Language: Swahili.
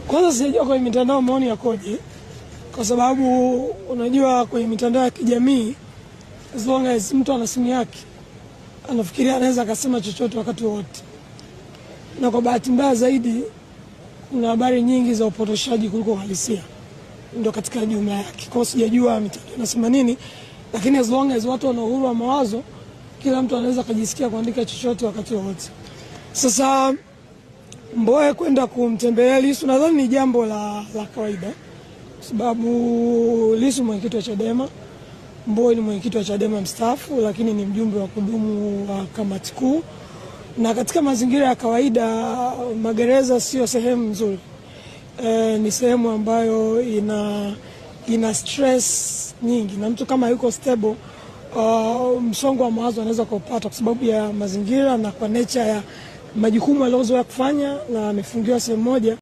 Kwanza sijajua kwenye mitandao maoni yakoje, kwa sababu unajua kwenye mitandao ya kijamii as long as mtu ana simu yake anafikiria anaweza akasema chochote wakati wote, na kwa bahati mbaya zaidi kuna habari nyingi za upotoshaji kuliko uhalisia ndio katika jumla yake. Kwa sijajua mitandao inasema nini, lakini as long as watu wana uhuru wa mawazo, kila mtu anaweza kujisikia kuandika chochote wakati wote. Sasa Mbowe kwenda kumtembelea Lissu nadhani ni jambo la kawaida, sababu Lissu mwenyekiti wa Chadema, Mbowe ni mwenyekiti wa Chadema mstaafu, lakini ni mjumbe wa kudumu wa kamati kuu, na katika mazingira ya kawaida magereza sio sehemu nzuri. Ni sehemu ambayo ina stress nyingi, na mtu kama yuko stable msongo wa mawazo anaweza kupata kwa sababu ya mazingira na kwa nature ya majukumu aliyozoea kufanya, na amefungiwa sehemu moja.